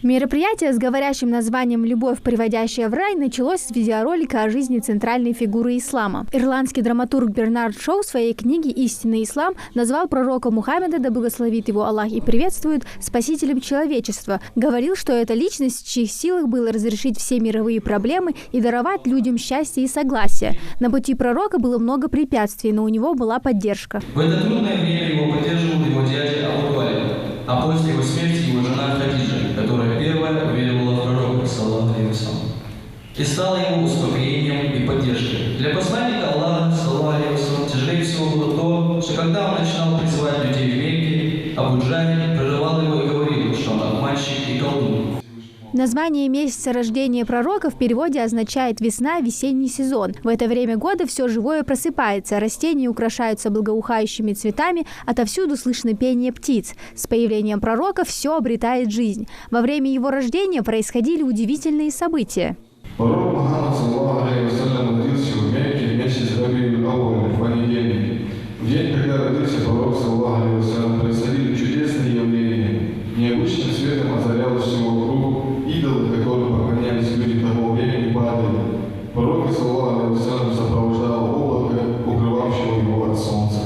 Мероприятие с говорящим названием «Любовь, приводящая в рай» началось с видеоролика о жизни центральной фигуры ислама. Ирландский драматург Бернард Шоу в своей книге «Истинный ислам» назвал пророка Мухаммеда, да благословит его Аллах и приветствует, спасителем человечества. Говорил, что это личность, в чьих силах было разрешить все мировые проблемы и даровать людям счастье и согласие. На пути пророка было много препятствий, но у него была поддержка. В это трудное время его поддерживал его дядя Абу Талиб, а после его смерти его жена Хадиджа, которая первая уверовала в пророка, саллаллаху алейхи вассалям, и стала ему успокоением и поддержкой. Для посланника Аллаха, саллаллаху алейхи вассалям, тяжелее всего было то, что когда он начинал призывать людей в Мекке, Абу Джахль прерывал его и говорил, что он обманщик и колдун. Название месяца рождения пророка в переводе означает «весна, весенний сезон». В это время года все живое просыпается, растения украшаются благоухающими цветами, отовсюду слышно пение птиц. С появлением пророка все обретает жизнь. Во время его рождения происходили удивительные события. Пророк Мухаммад, саллаллаху алейхи вассалям, родился в Мекке в месяц Рабиуль Ауаль, в понедельник. В день, когда родился пророк, саллаллаху алейхи вассалям, происходили чудесные явления. Необычным светом озарялось все вокруг. Идолы, которым поклонялись люди того времени, падали. Пророк, саллаллаху алейхи вассалям, сопровождал облако, укрывавшего его от солнца.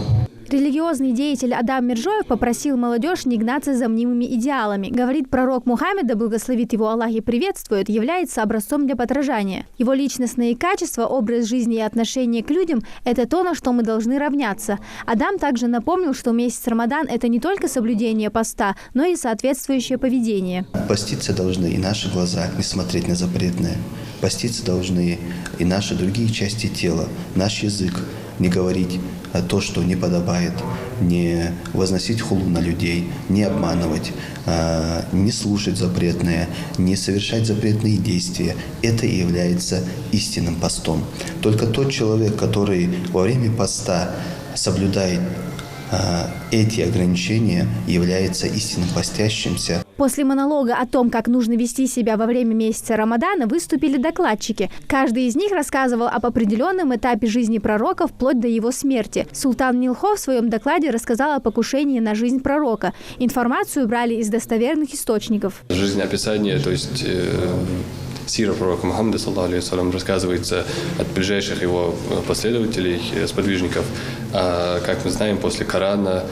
Религиозный деятель Адам Миржоев попросил молодежь не гнаться за мнимыми идеалами. Говорит, пророк Мухаммед, да благословит его Аллах и приветствует, является образцом для подражания. Его личностные качества, образ жизни и отношение к людям – это то, на что мы должны равняться. Адам также напомнил, что месяц Рамадан – это не только соблюдение поста, но и соответствующее поведение. Поститься должны и наши глаза, не смотреть на запретное. Поститься должны и наши другие части тела, наш язык. Не говорить то, что не подобает, не возносить хулу на людей, не обманывать, не слушать запретное, не совершать запретные действия. Это и является истинным постом. Только тот человек, который во время поста соблюдает эти ограничения, является истинным постящимся. После монолога о том, как нужно вести себя во время месяца Рамадана, выступили докладчики. Каждый из них рассказывал об определенном этапе жизни пророка вплоть до его смерти. Султан Нилхо в своем докладе рассказал о покушении на жизнь пророка. Информацию брали из достоверных источников. Жизнеописание, то есть сира пророка Мухаммада, саллаллаху алейхи вассалям, рассказывается от ближайших его последователей, сподвижников. А, как мы знаем, после Корана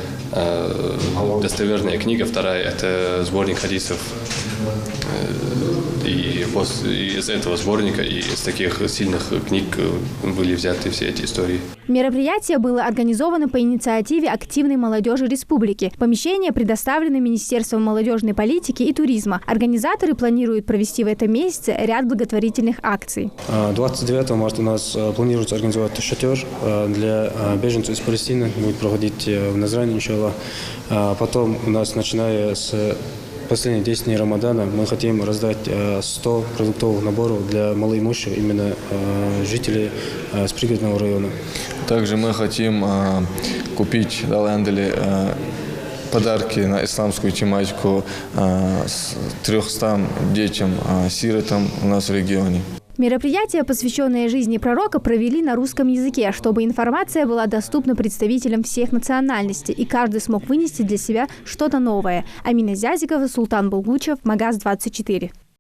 достоверная книга, вторая – это сборник хадисов. И из этого сборника и из таких сильных книг были взяты все эти истории. Мероприятие было организовано по инициативе активной молодежи республики. Помещение предоставлено Министерством молодежной политики и туризма. Организаторы планируют провести в этом месяце ряд благотворительных акций. 29 марта у нас планируется организовать шатер для беженцев из Палестины. Будет проходить в Назране, иншаллах. Потом у нас, начиная с последние 10 дней Рамадана, мы хотим раздать 100 продуктовых наборов для малоимущих, именно жителей с пригородного района. Также мы хотим купить подарки на исламскую тематику 300 детям, сиротам у нас в регионе. Мероприятие, посвященное жизни пророка, провели на русском языке, чтобы информация была доступна представителям всех национальностей, и каждый смог вынести для себя что-то новое. Амина Зязикова, Султан Булгучев, Магаз 24.